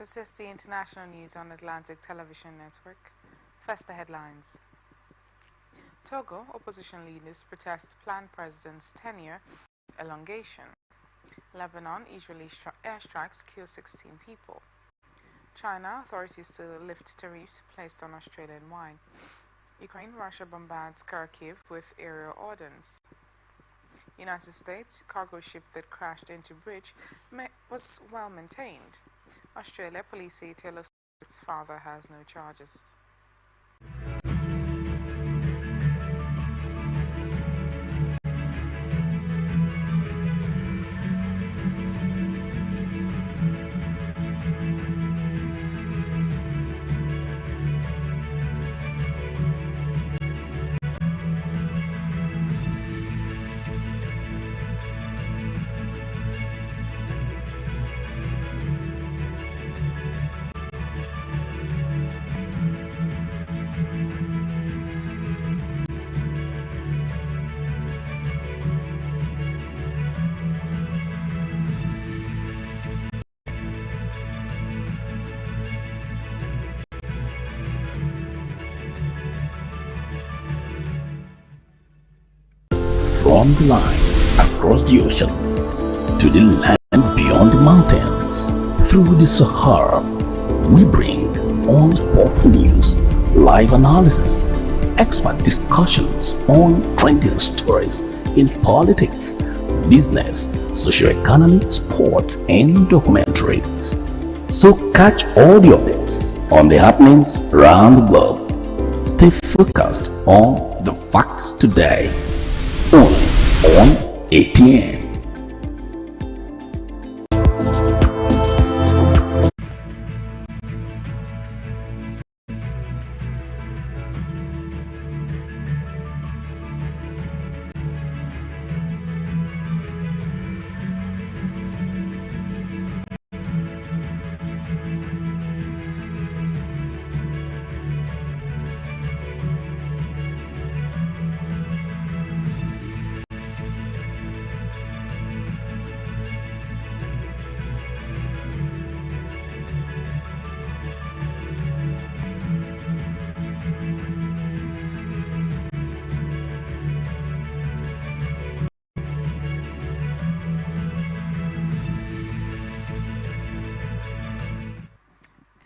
This is the international news on Atlantic Television Network. First, the headlines. Togo opposition leaders protest planned president's tenure elongation. Lebanon, Israeli airstrikes kill 16 people. China, authorities to lift tariffs placed on Australian wine. Ukraine, Russia bombards Kharkiv with aerial ordnance. United States, cargo ship that crashed into bridge was well maintained. Australia, police say Taylor Swift's father has no charges. From the line across the ocean to the land beyond the mountains, through the Sahara, we bring on sport news, live analysis, expert discussions on trending stories in politics, business, socio-economy, sports, and documentaries. So catch all the updates on the happenings around the globe. Stay focused on the fact today. Only on ATN.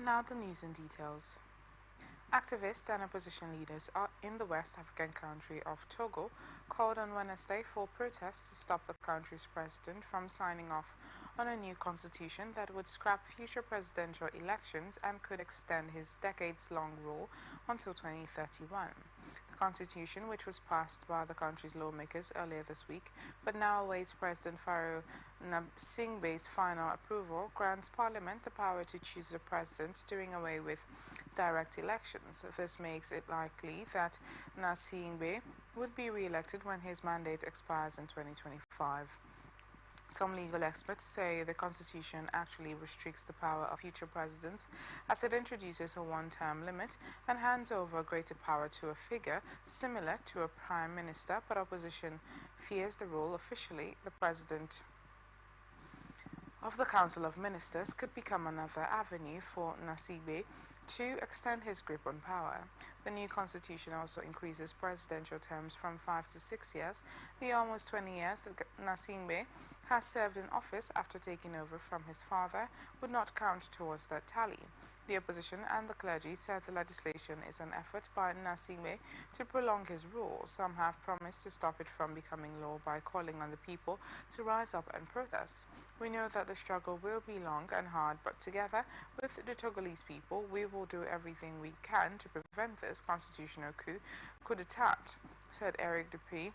Now the news in details. Activists and opposition leaders in the West African country of Togo called on Wednesday for protests to stop the country's president from signing off on a new constitution that would scrap future presidential elections and could extend his decades-long rule until 2031. The constitution, which was passed by the country's lawmakers earlier this week, but now awaits President Farouk Gnassingbé's final approval, grants Parliament the power to choose a president, doing away with direct elections. This makes it likely that Gnassingbé would be re-elected when his mandate expires in 2025. Some legal experts say the Constitution actually restricts the power of future presidents as it introduces a one-term limit and hands over greater power to a figure similar to a prime minister, but opposition fears the role officially the president of the Council of Ministers could become another avenue for Gnassingbé to extend his grip on power. The new constitution also increases presidential terms from 5 to 6 years. The almost 20 years that Gnassingbé has served in office after taking over from his father would not count towards that tally. The opposition and the clergy said the legislation is an effort by Gnassingbé to prolong his rule. Some have promised to stop it from becoming law by calling on the people to rise up and protest. We know that the struggle will be long and hard, but together with the Togolese people, we will do everything we can to prevent this constitutional coup d'etat, said Eric Dupuy,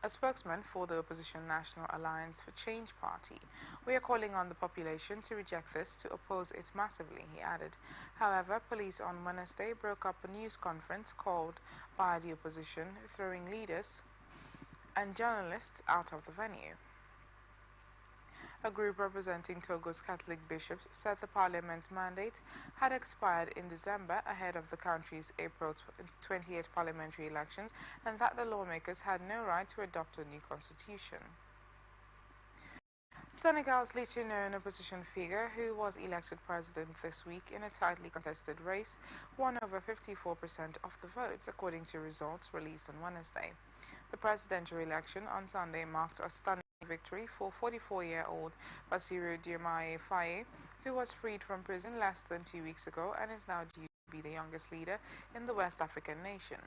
a spokesman for the opposition National Alliance for Change party. We are calling on the population to reject this, to oppose it massively, he added. However, police on Wednesday broke up a news conference called by the opposition, throwing leaders and journalists out of the venue. A group representing Togo's Catholic bishops said the parliament's mandate had expired in December ahead of the country's April 28 parliamentary elections and that the lawmakers had no right to adopt a new constitution. Senegal's little-known opposition figure, who was elected president this week in a tightly contested race, won over 54% of the votes, according to results released on Wednesday. The presidential election on Sunday marked a stunning victory for 44-year-old Bassirou Diomaye Faye, who was freed from prison less than 2 weeks ago and is now due to be the youngest leader in the West African nation.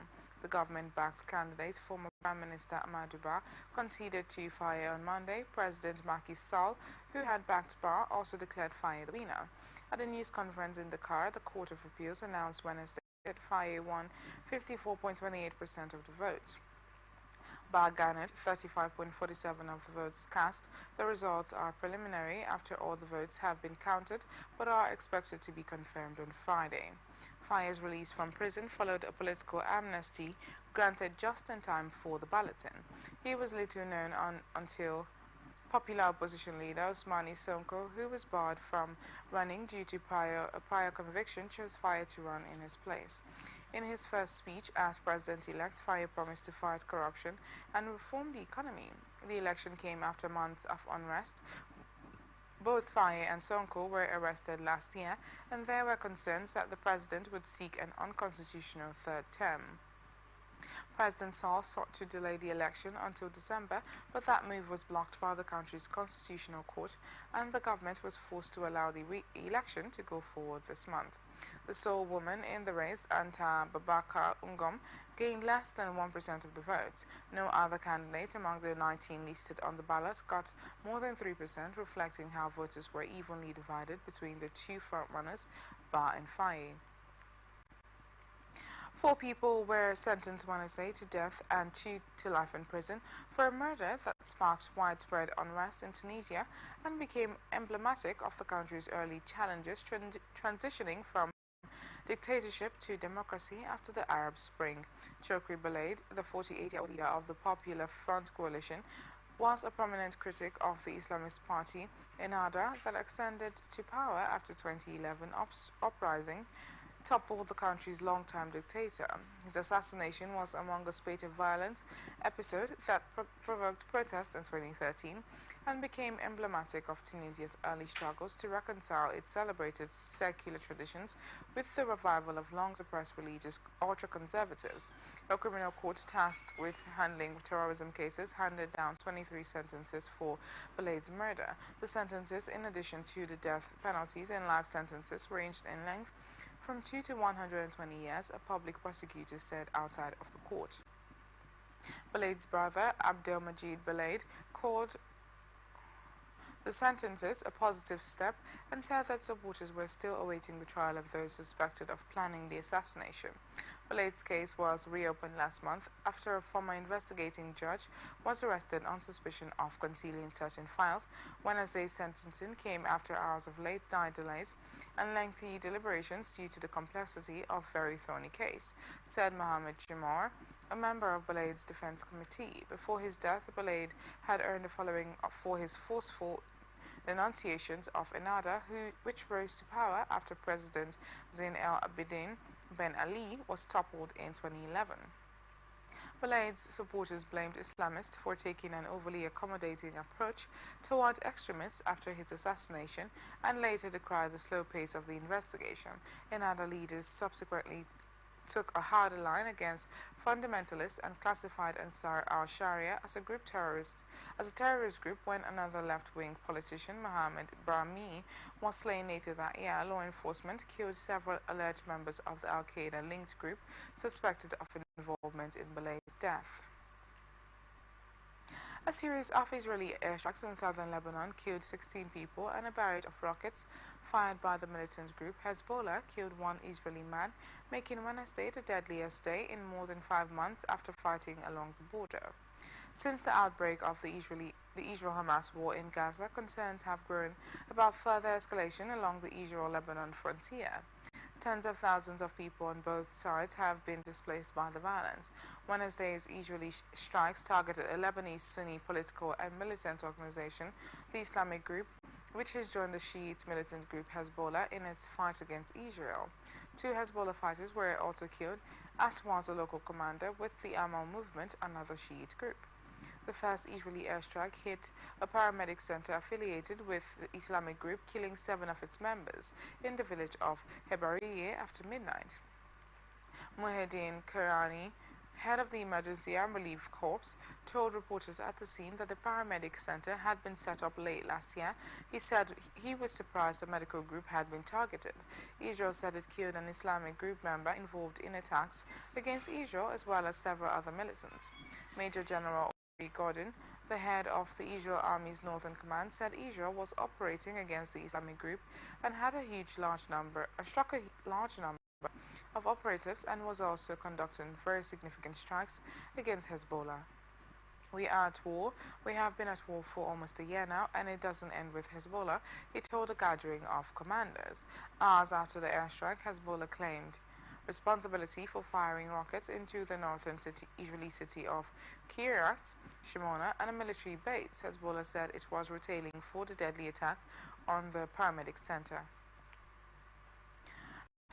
The government-backed candidate, former Prime Minister Amadou Ba, conceded to Faye on Monday. President Macky Sall, who had backed Ba, also declared Faye the winner. At a news conference in Dakar, the Court of Appeals announced Wednesday that Faye won 54.28% of the vote. Ba garnered 35.47% of the votes cast. The results are preliminary after all the votes have been counted, but are expected to be confirmed on Friday. Faye's release from prison followed a political amnesty granted just in time for the balloting. He was little known until popular opposition leader Ousmane Sonko, who was barred from running due to a prior conviction, chose Faye to run in his place. In his first speech as president-elect, Faye promised to fight corruption and reform the economy. The election came after months of unrest. Both Faye and Sonko were arrested last year, and there were concerns that the president would seek an unconstitutional third term. President Sall sought to delay the election until December, but that move was blocked by the country's constitutional court, and the government was forced to allow the election to go forward this month. The sole woman in the race, Anta Babacar Ngom, gained less than 1% of the votes. No other candidate among the 19 listed on the ballot got more than 3%, reflecting how voters were evenly divided between the two frontrunners, Ba and Faye. 4 people were sentenced Wednesday to death and 2 to life in prison for a murder that sparked widespread unrest in Tunisia and became emblematic of the country's early challenges transitioning from dictatorship to democracy after the Arab Spring. Chokri Belaid, the 48-year-old leader of the Popular Front Coalition, was a prominent critic of the Islamist party Ennahda that ascended to power after 2011 uprising toppled the country's long-term dictator. His assassination was among a spate of violent episodes that provoked protests in 2013 and became emblematic of Tunisia's early struggles to reconcile its celebrated secular traditions with the revival of long-suppressed religious ultra-conservatives. A criminal court tasked with handling terrorism cases handed down 23 sentences for Belaid's murder. The sentences, in addition to the death penalties and life sentences, ranged in length from 2 to 120 years, a public prosecutor said outside of the court. Belaid's brother, Abdelmajid Belaid, called the sentences a positive step and said that supporters were still awaiting the trial of those suspected of planning the assassination. Belaid's case was reopened last month after a former investigating judge was arrested on suspicion of concealing certain files. Wednesday's sentencing came after hours of late-night delays and lengthy deliberations due to the complexity of a very thorny case, said Mohamed Jimor, a member of Belaid's defense committee. Before his death, Belaid had earned a following for his forceful denunciations of Ennahda, which rose to power after President Zain El Abidine Ben Ali was toppled in 2011. Belaid's supporters blamed Islamists for taking an overly accommodating approach towards extremists after his assassination and later decried the slow pace of the investigation. Ennahda leaders subsequently took a harder line against fundamentalists and classified Ansar al-Sharia as a terrorist group when another left-wing politician, Mohamed Brahmi, was slain later that year. Law enforcement killed several alleged members of the Al-Qaeda-linked group suspected of involvement in Belaid's death. A series of Israeli airstrikes in southern Lebanon killed 16 people, and a barrage of rockets fired by the militant group Hezbollah killed 1 Israeli man, making Wednesday the deadliest day in more than 5 months after fighting along the border. Since the outbreak of the Israel-Hamas war in Gaza, concerns have grown about further escalation along the Israel-Lebanon frontier. Tens of thousands of people on both sides have been displaced by the violence. Wednesday's Israeli strikes targeted a Lebanese Sunni political and militant organization, the Islamic group, which has joined the Shiite militant group Hezbollah in its fight against Israel. 2 Hezbollah fighters were also killed, as was a local commander with the Amal movement, another Shiite group. The first Israeli airstrike hit a paramedic center affiliated with the Islamic group, killing 7 of its members in the village of Hebariye after midnight. Muhyiddin Karani, head of the Emergency and Relief Corps, told reporters at the scene that the paramedic center had been set up late last year. He said he was surprised the medical group had been targeted. Israel said it killed an Islamic group member involved in attacks against Israel as well as several other militants. Major General Gordon, the head of the Israel Army's Northern Command, said Israel was operating against the Islamic group and had struck a large number of operatives and was also conducting very significant strikes against Hezbollah. We are at war. We have been at war for almost a year now, and it doesn't end with Hezbollah, he told a gathering of commanders. Hours after the airstrike, Hezbollah claimed responsibility for firing rockets into the northern Israeli city of Kiryat Shimona and a military base. Hezbollah said it was retaliating for the deadly attack on the paramedic center.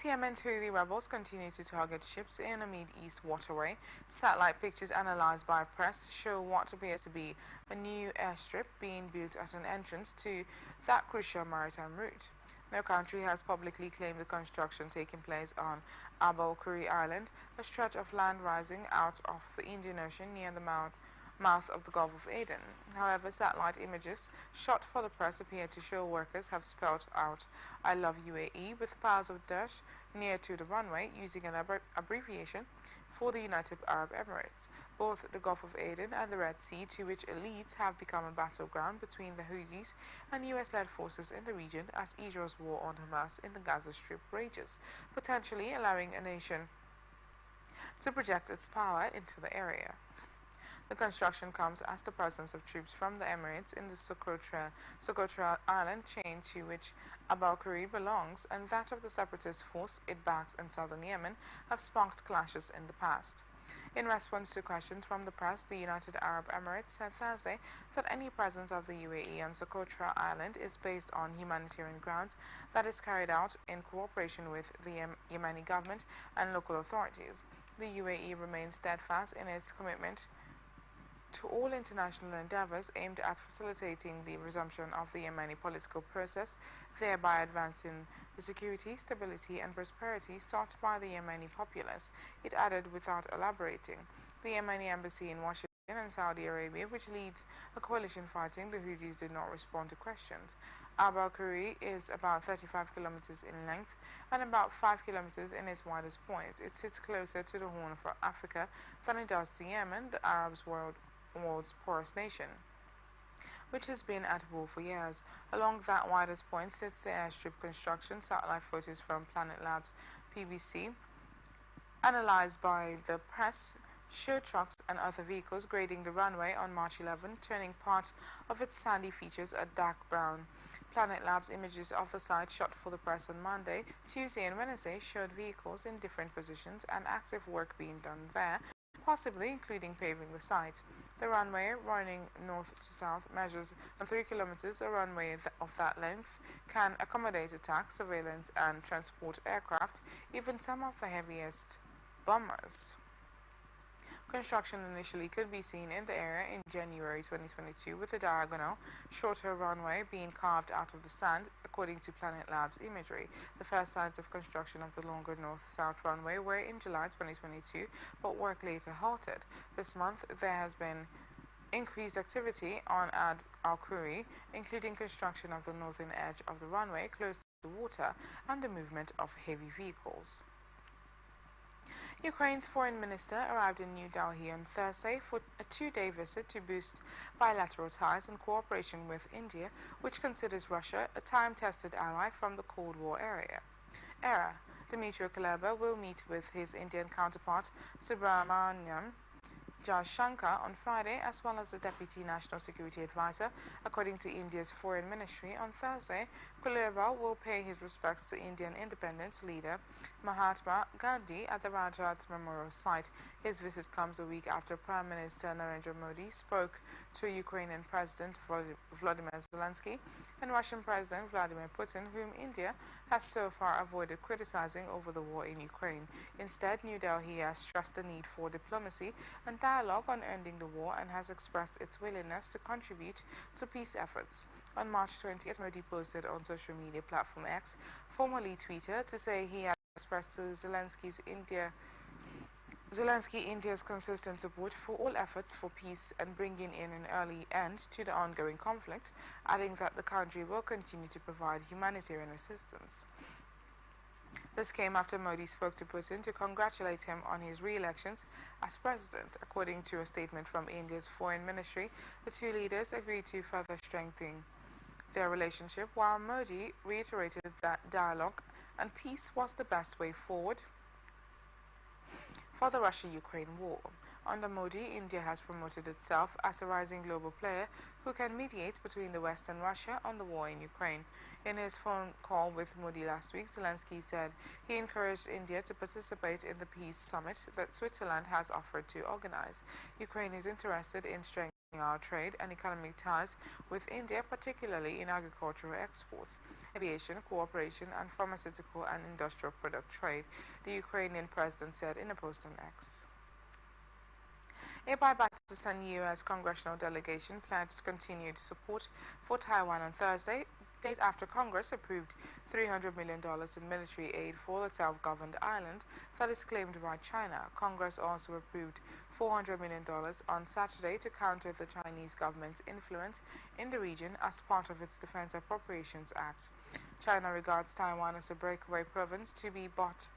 Yemen's Houthi rebels continue to target ships in a Mid-East waterway. Satellite pictures analyzed by press show what appears to be a new airstrip being built at an entrance to that crucial maritime route. No country has publicly claimed the construction taking place on Abu Khuri Island, a stretch of land rising out of the Indian Ocean near the mouth of the Gulf of Aden. However, satellite images shot for the press appear to show workers have spelled out "I love UAE" with piles of dirt near to the runway, using an abbreviation for the United Arab Emirates. Both the Gulf of Aden and the Red Sea, to which it leads, have become a battleground between the Houthis and US-led forces in the region as Israel's war on Hamas in the Gaza Strip rages, potentially allowing a nation to project its power into the area. The construction comes as the presence of troops from the Emirates in the Socotra Island chain to which Abu Khuri belongs and that of the separatist force it backs in southern Yemen have sparked clashes in the past. In response to questions from the press, the United Arab Emirates said Thursday that any presence of the UAE on Socotra Island is based on humanitarian grounds that is carried out in cooperation with the Yemeni government and local authorities. The UAE remains steadfast in its commitment to all international endeavors aimed at facilitating the resumption of the Yemeni political process, thereby advancing the security, stability, and prosperity sought by the Yemeni populace, it added without elaborating. The Yemeni embassy in Washington and Saudi Arabia, which leads a coalition fighting the Houthis, did not respond to questions. Abu Khuri is about 35 kilometers in length and about 5 kilometers in its widest point. It sits closer to the Horn of Africa than it does to Yemen, the Arabs' world's poorest nation, which has been at war for years. Along that widest point sits the airstrip construction. Satellite photos from Planet Labs PBC, analyzed by the press, show trucks and other vehicles grading the runway on March 11, turning part of its sandy features a dark brown. Planet Labs images of the site shot for the press on Monday, Tuesday and Wednesday showed vehicles in different positions and active work being done there, possibly including paving the site. The runway, running north to south, measures some 3 kilometers. A runway of that length can accommodate attack, surveillance, and transport aircraft, even some of the heaviest bombers. Construction initially could be seen in the area in January 2022, with a diagonal, shorter runway being carved out of the sand, according to Planet Labs imagery. The first signs of construction of the longer north-south runway were in July 2022, but work later halted. This month, there has been increased activity on Al Khuri, including construction of the northern edge of the runway close to the water and the movement of heavy vehicles. Ukraine's foreign minister arrived in New Delhi on Thursday for a 2-day visit to boost bilateral ties and cooperation with India, which considers Russia a time-tested ally from the Cold War era. Dmitry Kuleba will meet with his Indian counterpart Subramaniam Jaishankar on Friday, as well as the Deputy National Security Advisor, according to India's Foreign Ministry. On Thursday, Kuleba will pay his respects to Indian independence leader Mahatma Gandhi at the Rajat Memorial Site. His visit comes a week after Prime Minister Narendra Modi spoke to Ukrainian President Volodymyr Zelensky and Russian President Vladimir Putin, whom India has so far avoided criticizing over the war in Ukraine. Instead, New Delhi has stressed the need for diplomacy and dialogue dialogue on ending the war and has expressed its willingness to contribute to peace efforts. On March 20th, Modi posted on social media platform X, formerly Twitter, to say he had expressed to Zelensky India's consistent support for all efforts for peace and bringing in an early end to the ongoing conflict, adding that the country will continue to provide humanitarian assistance. This came after Modi spoke to Putin to congratulate him on his re-elections as president. According to a statement from India's foreign ministry, the two leaders agreed to further strengthen their relationship, while Modi reiterated that dialogue and peace was the best way forward for the Russia-Ukraine war. Under Modi, India has promoted itself as a rising global player who can mediate between the West and Russia on the war in Ukraine. In his phone call with Modi last week, Zelensky said he encouraged India to participate in the peace summit that Switzerland has offered to organize. Ukraine is interested in strengthening our trade and economic ties with India, particularly in agricultural exports, aviation, cooperation, and pharmaceutical and industrial product trade, the Ukrainian president said in a post on X. A bipartisan U.S. congressional delegation pledged continued support for Taiwan on Thursday, days after Congress approved $300 million in military aid for the self-governed island that is claimed by China. Congress also approved $400 million on Saturday to counter the Chinese government's influence in the region as part of its Defense Appropriations Act. China regards Taiwan as a breakaway province to be brought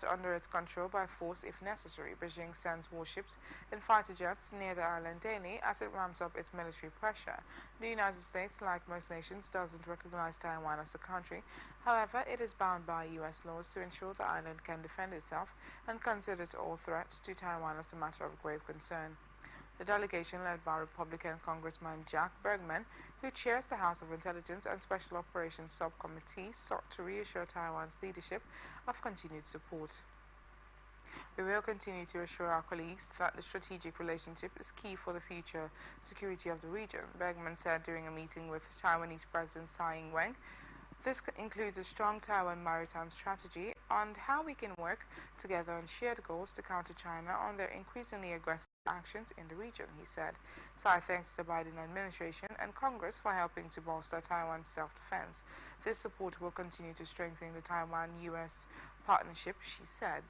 under its control by force if necessary. Beijing sends warships and fighter jets near the island daily as it ramps up its military pressure. The United States, like most nations, doesn't recognize Taiwan as a country. However, it is bound by U.S. laws to ensure the island can defend itself and considers all threats to Taiwan as a matter of grave concern. The delegation, led by Republican Congressman Jack Bergman, who chairs the House of Intelligence and Special Operations Subcommittee, sought to reassure Taiwan's leadership of continued support. We will continue to assure our colleagues that the strategic relationship is key for the future security of the region, Bergman said during a meeting with Taiwanese President Tsai Ing-wen. This includes a strong Taiwan maritime strategy on how we can work together on shared goals to counter China on their increasingly aggressive actions in the region, he said. Tsai thanked the Biden administration and Congress for helping to bolster Taiwan's self-defense. This support will continue to strengthen the Taiwan-U.S. partnership, she said.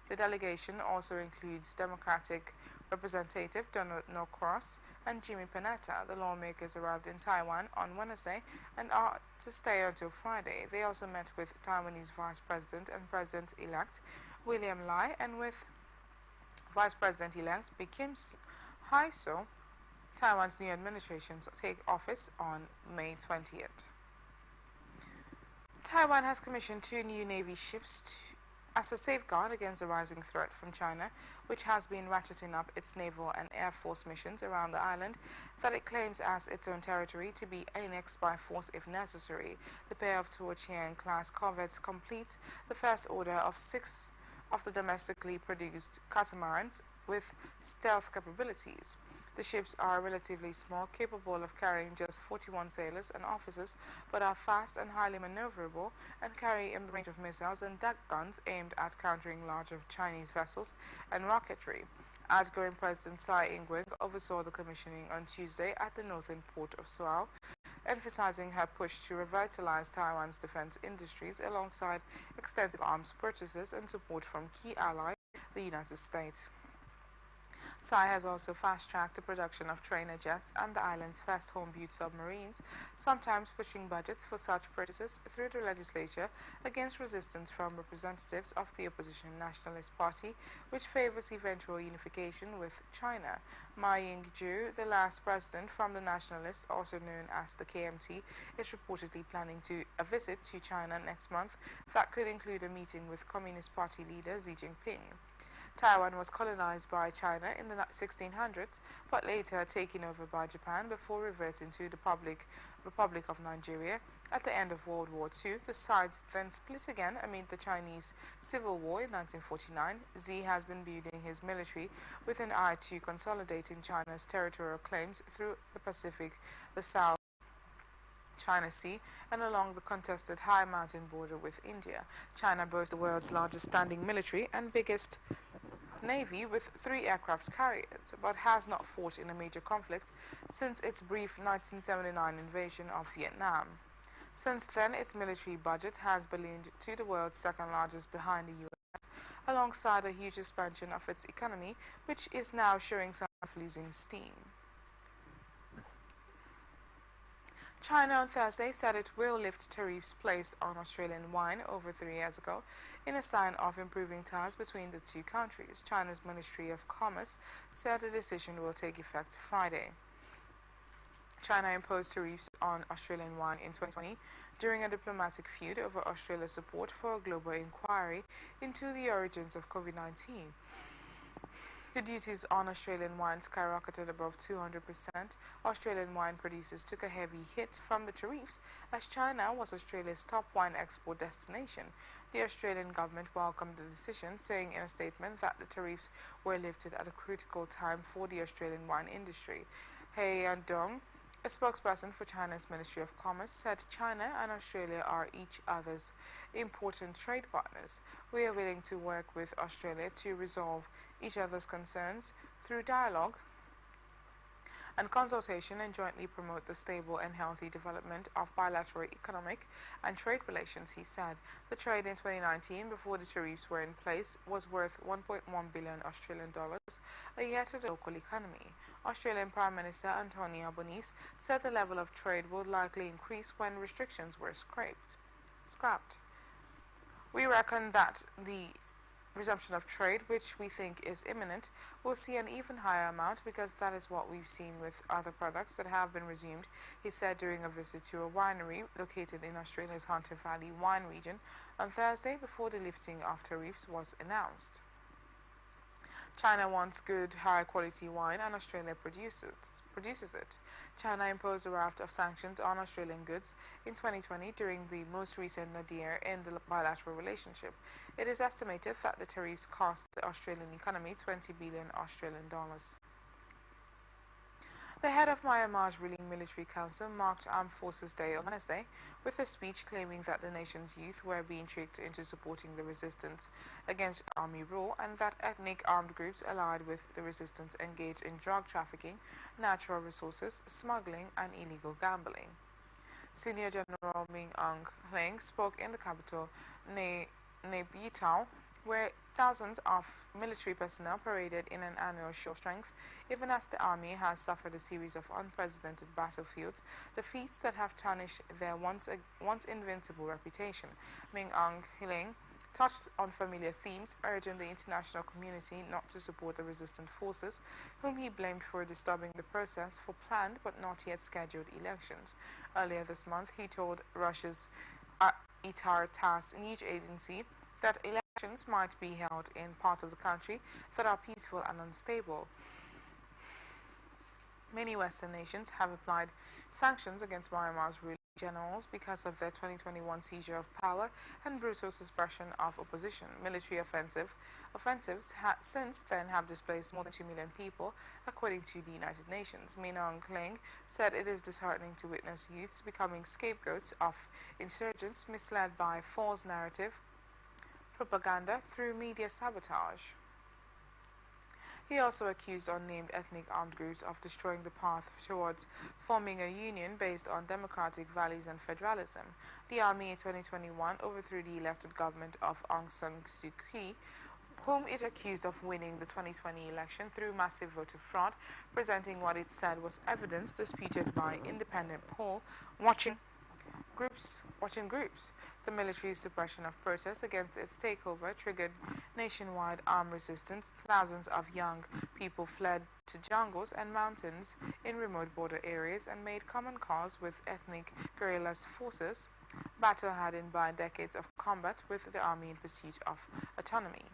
The delegation also includes Democratic Representative Donald Norcross and Jimmy Panetta. The lawmakers arrived in Taiwan on Wednesday and are to stay until Friday. They also met with Taiwanese Vice President and President-elect William Lai and with Vice President-elect Kim Hai-so. Taiwan's new administration take office on May 20th. Taiwan has commissioned 2 new Navy ships as a safeguard against the rising threat from China, which has been ratcheting up its naval and air force missions around the island that it claims as its own territory to be annexed by force if necessary. The pair of Tuochiang-class corvettes complete the first order of 6 of the domestically produced catamarans with stealth capabilities. The ships are relatively small, capable of carrying just 41 sailors and officers, but are fast and highly maneuverable and carry a range of missiles and deck guns aimed at countering larger Chinese vessels and rocketry. Outgoing President Tsai Ing-wen oversaw the commissioning on Tuesday at the northern port of Seoul, emphasizing her push to revitalize Taiwan's defense industries alongside extensive arms purchases and support from key ally, the United States. Tsai has also fast-tracked the production of trainer jets and the island's first home-built submarines, sometimes pushing budgets for such purchases through the legislature against resistance from representatives of the opposition Nationalist Party, which favors eventual unification with China. Ma Ying-jeou, the last president from the Nationalists, also known as the KMT, is reportedly planning a visit to China next month that could include a meeting with Communist Party leader Xi Jinping. Taiwan was colonized by China in the 1600s, but later taken over by Japan before reverting to the Republic of Nigeria. At the end of World War II, the sides then split again amid the Chinese Civil War in 1949. Xi has been building his military with an eye to consolidating China's territorial claims through the Pacific, the South China Sea, and along the contested high mountain border with India. China boasts the world's largest standing military and biggest navy with 3 aircraft carriers, but has not fought in a major conflict since its brief 1979 invasion of Vietnam. Since then, its military budget has ballooned to the world's second largest behind the US, alongside a huge expansion of its economy, which is now showing signs of losing steam. China on Thursday said it will lift tariffs placed on Australian wine over 3 years ago in a sign of improving ties between the two countries. China's Ministry of Commerce said the decision will take effect Friday. China imposed tariffs on Australian wine in 2020 during a diplomatic feud over Australia's support for a global inquiry into the origins of COVID-19. The duties on Australian wine skyrocketed above 200%. Australian wine producers took a heavy hit from the tariffs as China was Australia's top wine export destination. The Australian government welcomed the decision, saying in a statement that the tariffs were lifted at a critical time for the Australian wine industry. He Yandong, a spokesperson for China's Ministry of Commerce, said China and Australia are each other's important trade partners. We are willing to work with Australia to resolve each other's concerns through dialogue and consultation and jointly promote the stable and healthy development of bilateral economic and trade relations, he said. The trade in 2019, before the tariffs were in place, was worth 1.1 billion Australian dollars a year to the local economy. Australian Prime Minister Anthony Albanese said the level of trade would likely increase when restrictions were scrapped. We reckon that the resumption of trade, which we think is imminent, will see an even higher amount because that is what we've seen with other products that have been resumed, he said during a visit to a winery located in Australia's Hunter Valley wine region on Thursday before the lifting of tariffs was announced. China wants good, high-quality wine and Australia produces it. China imposed a raft of sanctions on Australian goods in 2020 during the most recent nadir in the bilateral relationship. It is estimated that the tariffs cost the Australian economy 20 billion Australian dollars. The head of Myanmar's ruling military council marked Armed Forces Day on Wednesday with a speech claiming that the nation's youth were being tricked into supporting the resistance against army rule and that ethnic armed groups allied with the resistance engaged in drug trafficking, natural resources, smuggling and illegal gambling. Senior General Min Aung Hlaing spoke in the capital, Naypyidaw, where thousands of military personnel paraded in an annual show of strength, even as the army has suffered a series of unprecedented battlefields, defeats that have tarnished their once invincible reputation. Min Aung Hlaing touched on familiar themes, urging the international community not to support the resistant forces, whom he blamed for disturbing the process for planned but not yet scheduled elections. Earlier this month, he told Russia's ITAR-TASS news agency that elections might be held in parts of the country that are peaceful and unstable. Many Western nations have applied sanctions against Myanmar's ruling generals because of their 2021 seizure of power and brutal suppression of opposition. Military offensives since then have displaced more than 2 million people, according to the United Nations. Min Aung Hlaing said it is disheartening to witness youths becoming scapegoats of insurgents misled by false narrative propaganda through media sabotage. He also accused unnamed ethnic armed groups of destroying the path towards forming a union based on democratic values and federalism. The army in 2021 overthrew the elected government of Aung San Suu Kyi, whom it accused of winning the 2020 election through massive voter fraud, presenting what it said was evidence disputed by independent poll watching groups. The military's suppression of protests against its takeover triggered nationwide armed resistance. Thousands of young people fled to jungles and mountains in remote border areas and made common cause with ethnic guerrilla forces, battle-hardened by decades of combat with the army in pursuit of autonomy.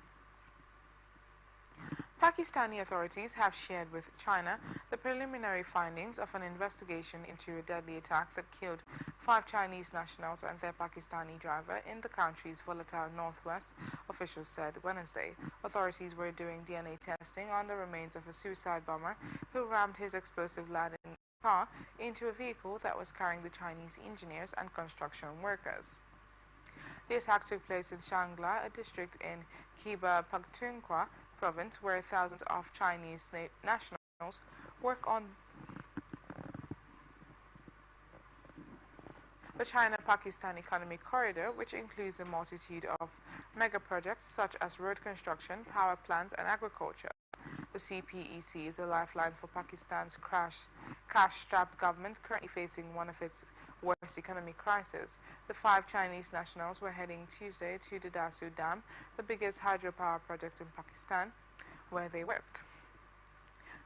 Pakistani authorities have shared with China the preliminary findings of an investigation into a deadly attack that killed 5 Chinese nationals and their Pakistani driver in the country's volatile northwest, officials said Wednesday. Authorities were doing DNA testing on the remains of a suicide bomber who rammed his explosive-laden car into a vehicle that was carrying the Chinese engineers and construction workers. The attack took place in Shangla, a district in Khyber Pakhtunkhwa, province where thousands of Chinese nationals work on the China-Pakistan Economic Corridor, which includes a multitude of mega projects such as road construction, power plants, and agriculture. The CPEC is a lifeline for Pakistan's cash-strapped government currently facing one of its worst economic crises. The 5 Chinese nationals were heading Tuesday to the Dasu Dam, the biggest hydropower project in Pakistan, where they worked.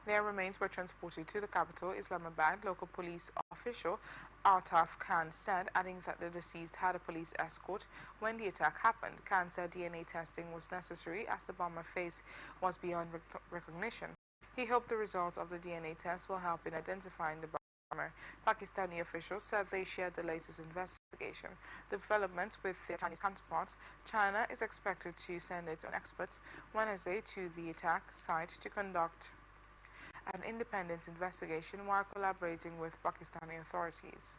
Their remains were transported to the capital, Islamabad. Local police official Altaf Khan said, adding that the deceased had a police escort when the attack happened. Khan said DNA testing was necessary as the bomber's face was beyond recognition. He hoped the results of the DNA test will help in identifying the bomber. Pakistani officials said they shared the latest investigation. Developments with their Chinese counterparts. China is expected to send its own experts Wednesday to the attack site to conduct an independent investigation while collaborating with Pakistani authorities.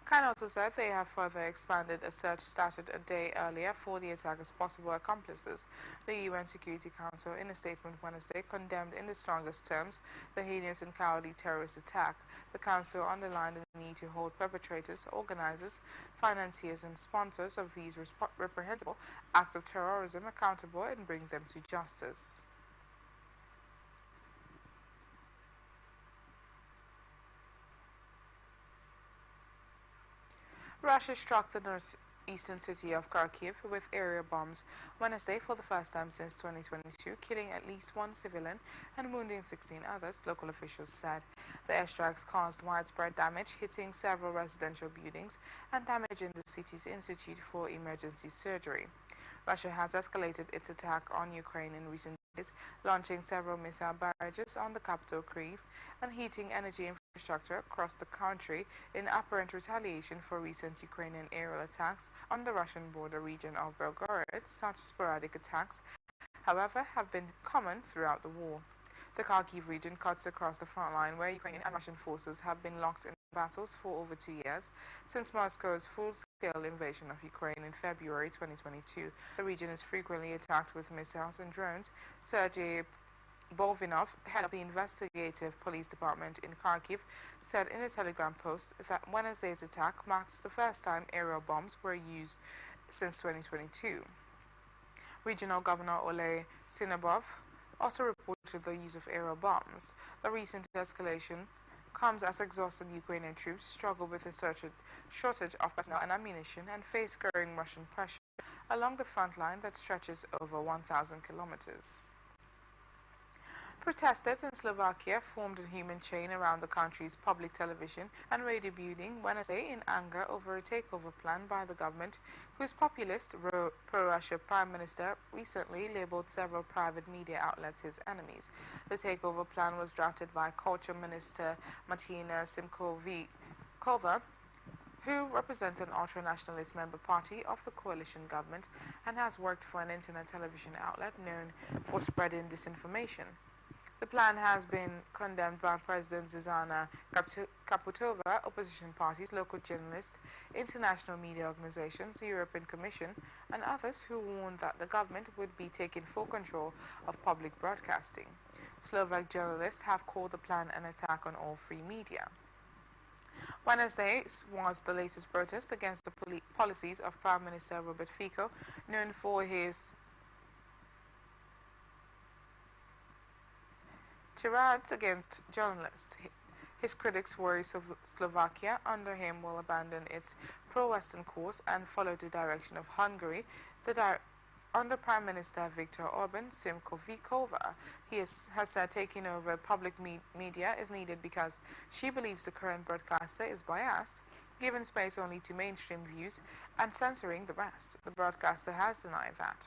Khan also said they have further expanded a search started a day earlier for the attacker's possible accomplices. The UN Security Council, in a statement Wednesday, condemned in the strongest terms the heinous and cowardly terrorist attack. The Council underlined the need to hold perpetrators, organizers, financiers, and sponsors of these reprehensible acts of terrorism accountable and bring them to justice. Russia struck the northeastern city of Kharkiv with aerial bombs Wednesday for the first time since 2022, killing at least 1 civilian and wounding 16 others, local officials said. The airstrikes caused widespread damage, hitting several residential buildings and damaging the city's Institute for Emergency Surgery. Russia has escalated its attack on Ukraine in recent days, launching several missile barrages on the capital Kyiv and heating energy infrastructure across the country in apparent retaliation for recent Ukrainian aerial attacks on the Russian border region of Belgorod. Such sporadic attacks, however, have been common throughout the war. The Kharkiv region cuts across the front line where Ukrainian and Russian forces have been locked in battles for over 2 years since Moscow's full-scale invasion of Ukraine in February 2022. The region is frequently attacked with missiles and drones. Sergei Bovinov, head of the investigative police department in Kharkiv, said in a Telegram post that Wednesday's attack marked the first time aerial bombs were used since 2022. Regional Governor Oleh Sinabov also reported the use of aerial bombs. The recent escalation comes as exhausted Ukrainian troops struggle with a shortage of personnel and ammunition and face growing Russian pressure along the front line that stretches over 1,000 kilometers. Protesters in Slovakia formed a human chain around the country's public television and radio building Wednesday in anger over a takeover plan by the government, whose populist, pro-Russia Prime Minister recently labeled several private media outlets his enemies. The takeover plan was drafted by Culture Minister Martina Simkovikova, who represents an ultra-nationalist member party of the coalition government and has worked for an internet television outlet known for spreading disinformation. The plan has been condemned by President Zuzana Kaputova, opposition parties, local journalists, international media organizations, the European Commission, and others who warned that the government would be taking full control of public broadcasting. Slovak journalists have called the plan an attack on all free media. Wednesday was the latest protest against the policies of Prime Minister Robert Fico, known for his tirades against journalists. His critics worry Slovakia under him will abandon its pro-Western course and follow the direction of Hungary. Under Prime Minister Viktor Orban, Simkovikova has said taking over public media is needed because she believes the current broadcaster is biased, giving space only to mainstream views and censoring the rest. The broadcaster has denied that.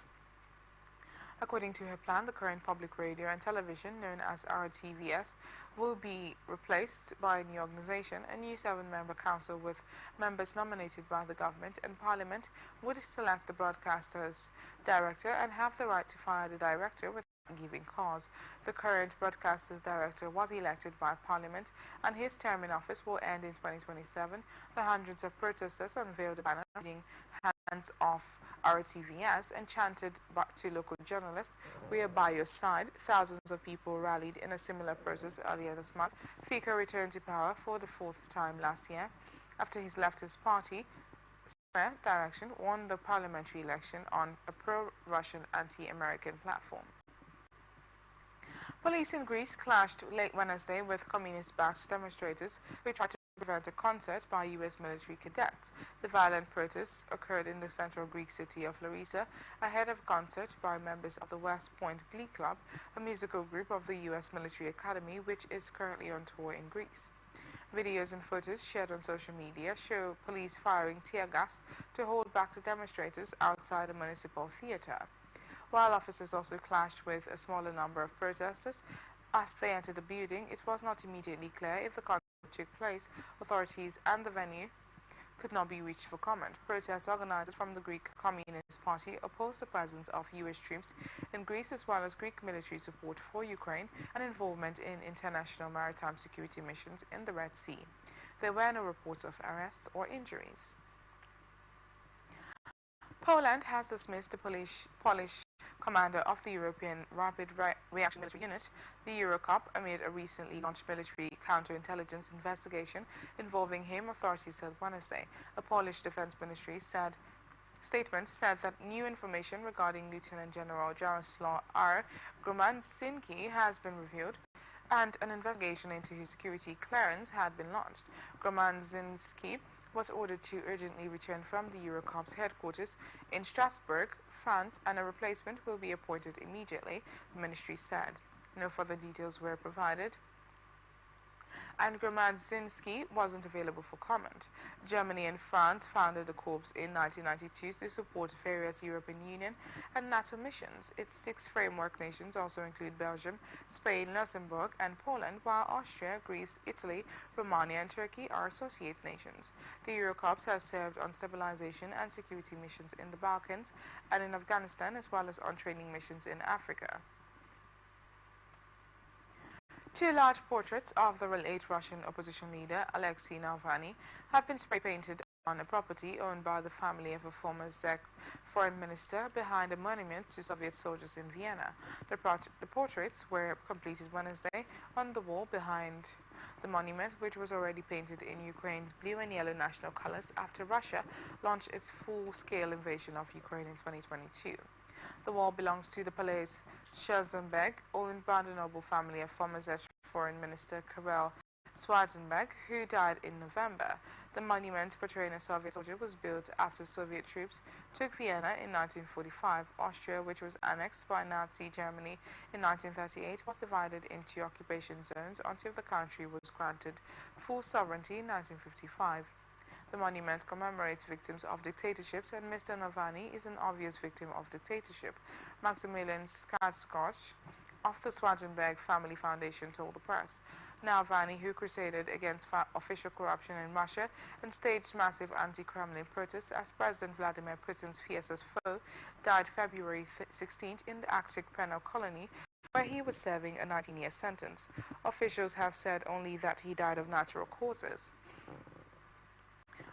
According to her plan, the current public radio and television, known as RTVS, will be replaced by a new organization. A new 7-member council with members nominated by the government and parliament would select the broadcaster's director and have the right to fire the director without giving cause. The current broadcaster's director was elected by parliament and his term in office will end in 2027. The hundreds of protesters unveiled a banner reading "Hand of RTVS and chanted back to local journalists, "We are by your side." Thousands of people rallied in a similar protest earlier this month. Fico returned to power for the fourth time last year after his leftist party, Direction, won the parliamentary election on a pro-Russian, anti-American platform. Police in Greece clashed late Wednesday with communist-backed demonstrators who tried to prevent a concert by U.S. military cadets. The violent protests occurred in the central Greek city of Larissa ahead of a concert by members of the West Point Glee Club, a musical group of the U.S. military academy which is currently on tour in Greece. Videos and photos shared on social media show police firing tear gas to hold back the demonstrators outside a municipal theater, while officers also clashed with a smaller number of protesters. As they entered the building, it was not immediately clear if the concert took place. Authorities and the venue could not be reached for comment. Protest organizers from the Greek Communist Party opposed the presence of U.S. troops in Greece, as well as Greek military support for Ukraine and involvement in international maritime security missions in the Red Sea. There were no reports of arrests or injuries. Poland has dismissed the Polish commander of the European Rapid Reaction Military Unit, the Eurocop, amid a recently launched military counterintelligence investigation involving him, authorities said Wednesday. A Polish Defense Ministry statement said that new information regarding Lieutenant General Jaroslaw R. Gromadzinski has been revealed, and an investigation into his security clearance had been launched. Gromadzinski was ordered to urgently return from the Eurocop's headquarters in Strasbourg, France, and a replacement will be appointed immediately, the ministry said. No further details were provided, and Gromadzinski wasn't available for comment. Germany and France founded the Corps in 1992 to support various European Union and NATO missions. Its 6 framework nations also include Belgium, Spain, Luxembourg, and Poland, while Austria, Greece, Italy, Romania, and Turkey are associate nations. The Eurocorps has served on stabilization and security missions in the Balkans and in Afghanistan, as well as on training missions in Africa. 2 large portraits of the late Russian opposition leader Alexei Navalny have been spray-painted on a property owned by the family of a former Czech foreign minister behind a monument to Soviet soldiers in Vienna. The portraits were completed Wednesday on the wall behind the monument, which was already painted in Ukraine's blue and yellow national colors after Russia launched its full-scale invasion of Ukraine in 2022. The wall belongs to the Palais Schwarzenberg, owned by the noble family of former Czech Foreign Minister Karel Schwarzenberg, who died in November. The monument portraying a Soviet soldier was built after Soviet troops took Vienna in 1945. Austria, which was annexed by Nazi Germany in 1938, was divided into occupation zones until the country was granted full sovereignty in 1955. The monument commemorates victims of dictatorships, and Mr. Navalny is an obvious victim of dictatorship, Maximilian Skarsgård of the Schwarzenberg Family Foundation told the press. Navalny, who crusaded against official corruption in Russia and staged massive anti-Kremlin protests as President Vladimir Putin's fiercest foe, died February 16th in the Arctic penal colony, where he was serving a 19-year sentence. Officials have said only that he died of natural causes.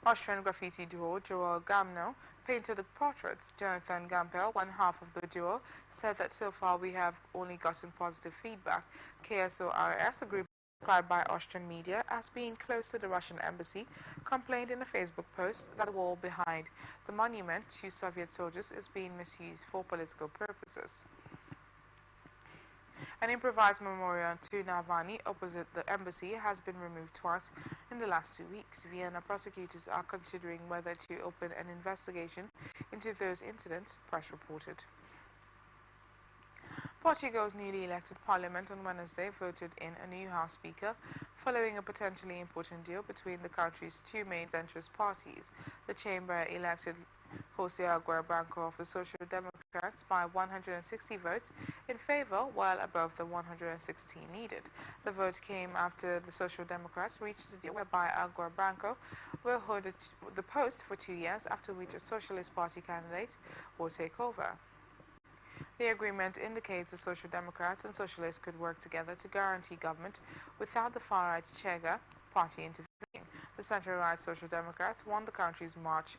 Austrian graffiti duo Joel Gamno painted the portraits. Jonathan Gampel, one half of the duo, said that so far we have only gotten positive feedback. KSORS, a group described by Austrian media as being close to the Russian embassy, complained in a Facebook post that the wall behind the monument to Soviet soldiers is being misused for political purposes. An improvised memorial to Navalny opposite the embassy has been removed twice in the last 2 weeks. Vienna prosecutors are considering whether to open an investigation into those incidents, press reported. Portugal's newly elected parliament on Wednesday voted in a new House Speaker, following a potentially important deal between the country's 2 main centrist parties. The chamber elected José Aguirre Branco of the Social Democrats by 160 votes in favor, well above the 116 needed. The vote came after the Social Democrats reached a deal whereby Aguirre Branco will hold the post for 2 years, after which a Socialist Party candidate will take over. The agreement indicates the Social Democrats and Socialists could work together to guarantee government without the far-right Chega party intervening. The center-right Social Democrats won the country's March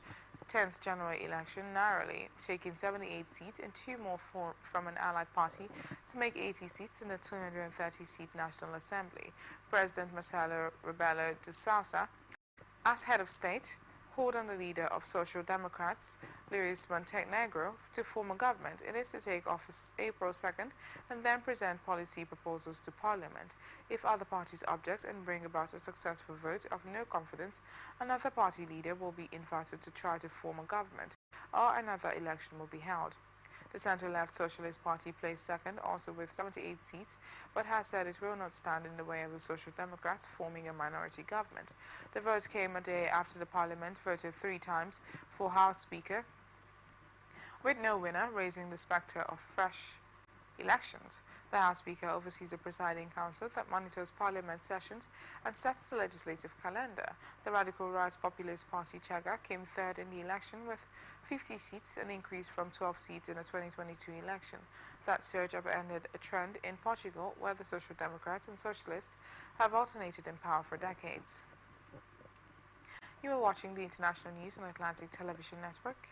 10th general election narrowly, taking 78 seats and 2 more from an allied party to make 80 seats in the 230-seat National Assembly. President Marcelo Rebelo de Sousa, as head of state, called on the leader of Social Democrats, Luis Montenegro, to form a government. It is to take office April 2nd and then present policy proposals to Parliament. If other parties object and bring about a successful vote of no confidence, another party leader will be invited to try to form a government, or another election will be held. The centre-left Socialist Party placed second, also with 78 seats, but has said it will not stand in the way of the Social Democrats forming a minority government. The vote came a day after the Parliament voted 3 times for House Speaker, with no winner, raising the spectre of fresh elections. The House Speaker oversees a presiding council that monitors Parliament sessions and sets the legislative calendar. The radical rights populist party Chega came third in the election with 50 seats, an increase from 12 seats in the 2022 election. That surge upended a trend in Portugal where the Social Democrats and Socialists have alternated in power for decades. You are watching the international news on Atlantic Television Network.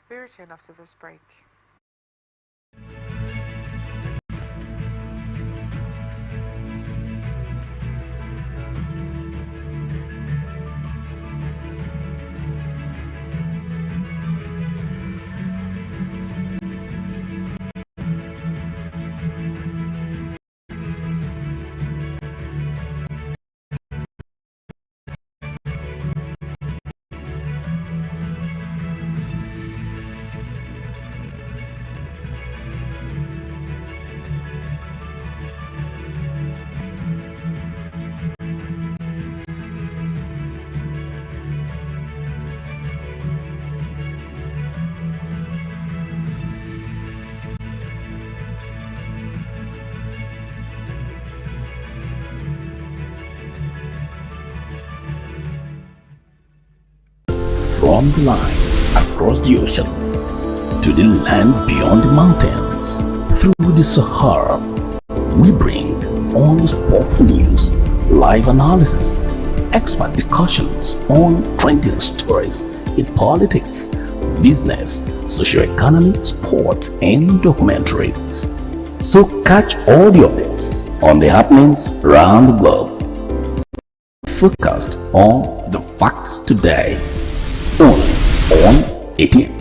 We return after this break. From the line across the ocean to the land beyond the mountains, through the Sahara, we bring on sport news, live analysis, expert discussions on trending stories in politics, business, socio-economy, sports, and documentaries. So catch all the updates on the happenings around the globe. Focused on the fact today. Only on 18.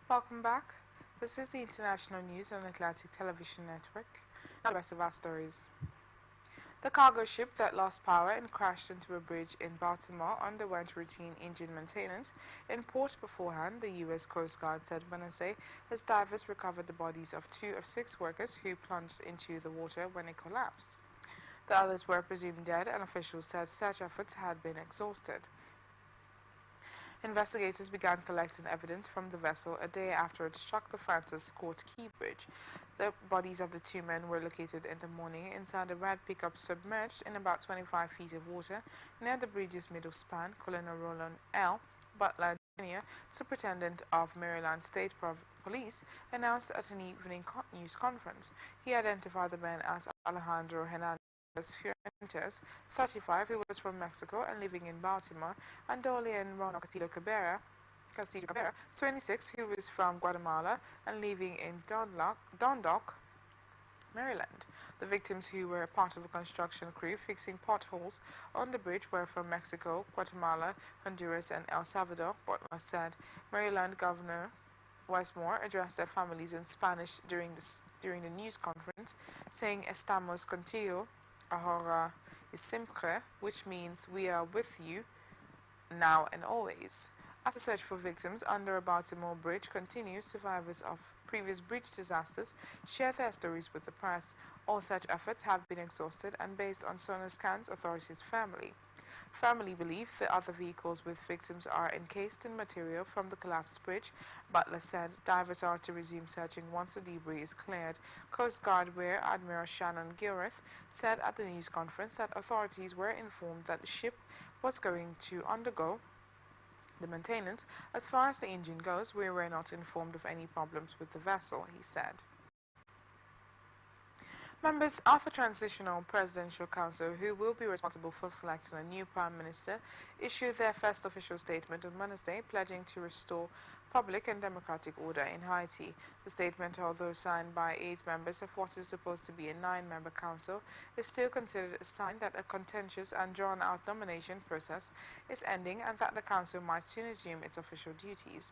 Welcome back. This is the international news on Atlantic Television Network. Now the rest of our stories. The cargo ship that lost power and crashed into a bridge in Baltimore underwent routine engine maintenance in port beforehand, the U.S. Coast Guard said Wednesday, as divers recovered the bodies of 2 of 6 workers who plunged into the water when it collapsed. The others were presumed dead, and officials said search efforts had been exhausted. Investigators began collecting evidence from the vessel a day after it struck the Francis Scott Key Bridge. The bodies of the 2 men were located in the morning inside a red pickup submerged in about 25 feet of water near the bridge's middle span. Colonel Roland L. Butler Jr., Superintendent of Maryland State Police, announced at an evening news conference. He identified the men as Alejandro Hernandez Fuentes, 35, who was from Mexico and living in Baltimore, and Dolian Ronald Castillo Cabrera, 26, who was from Guatemala and living in Dundalk, Maryland. The victims, who were part of a construction crew fixing potholes on the bridge, were from Mexico, Guatemala, Honduras, and El Salvador, Butler said. Maryland Governor Westmore addressed their families in Spanish during the news conference, saying "Estamos contigo ahora y siempre," which means "we are with you now and always." As the search for victims under a Baltimore bridge continues, survivors of previous bridge disasters share their stories with the press. All such efforts have been exhausted, and based on sonar scans, authorities Family believe the other vehicles with victims are encased in material from the collapsed bridge. Butler said divers are to resume searching once the debris is cleared. Coast Guard Rear Admiral Shannon Gilreath said at the news conference that authorities were informed that the ship was going to undergo the maintenance. As far as the engine goes, we were not informed of any problems with the vessel, he said. Members of a transitional presidential council, who will be responsible for selecting a new prime minister, issued their first official statement on Wednesday, pledging to restore public and democratic order in Haiti. The statement, although signed by 8 members of what is supposed to be a 9-member council, is still considered a sign that a contentious and drawn-out nomination process is ending and that the council might soon assume its official duties.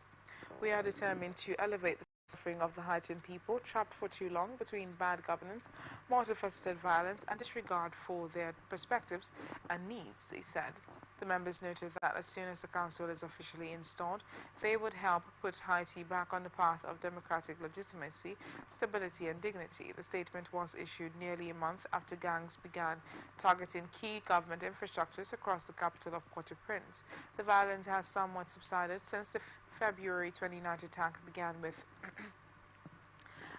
"We are determined to elevate the suffering of the Haitian people, trapped for too long between bad governance, multifaceted violence, and disregard for their perspectives and needs," they said. The members noted that as soon as the council is officially installed, they would help put Haiti back on the path of democratic legitimacy, stability, and dignity. The statement was issued nearly a month after gangs began targeting key government infrastructures across the capital of Port-au-Prince. The violence has somewhat subsided since the February 29th attack began, with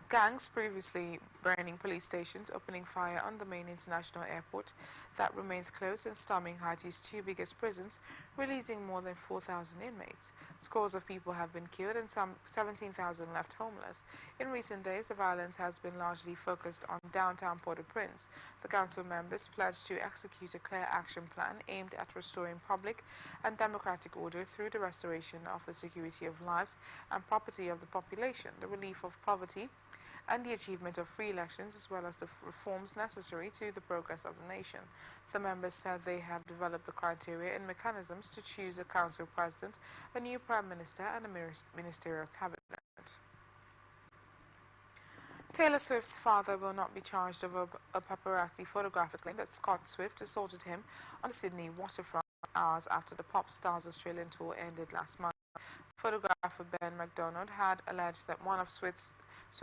gangs previously burning police stations, opening fire on the main international airport that remains closed, and storming Haiti's 2 biggest prisons, releasing more than 4,000 inmates. Scores of people have been killed and some 17,000 left homeless. In recent days, the violence has been largely focused on downtown Port-au-Prince. The council members pledged to execute a clear action plan aimed at restoring public and democratic order through the restoration of the security of lives and property of the population, the relief of poverty, and the achievement of free elections, as well as the reforms necessary to the progress of the nation. The members said they have developed the criteria and mechanisms to choose a council president, a new prime minister, and a ministerial cabinet. Taylor Swift's father will not be charged over a paparazzi photographer's claim that Scott Swift assaulted him on the Sydney waterfront hours after the pop star's Australian tour ended last month. Photographer Ben McDonald had alleged that one of Swift's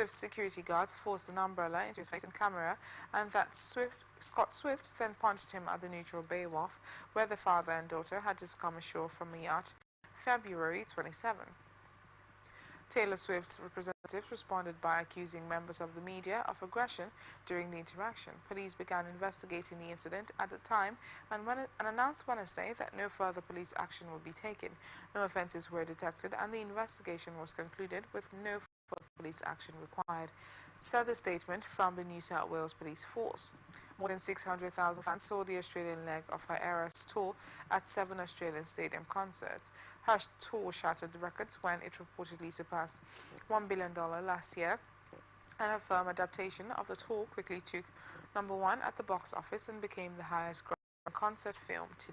security guards forced an umbrella into his face and camera, and that Scott Swift then punched him at the neutral Bay Wharf, where the father and daughter had just come ashore from a yacht, February 27. Taylor Swift's representatives responded by accusing members of the media of aggression during the interaction. Police began investigating the incident at the time and announced Wednesday that no further police action would be taken. No offences were detected, and the investigation was concluded with no further police action required, said the statement from the New South Wales Police Force. More than 600,000 fans saw the Australian leg of her Eras tour at 7 Australian stadium concerts. Her tour shattered records when it reportedly surpassed $1 billion last year, and her film adaptation of the tour quickly took #1 at the box office and became the highest-grossing concert film to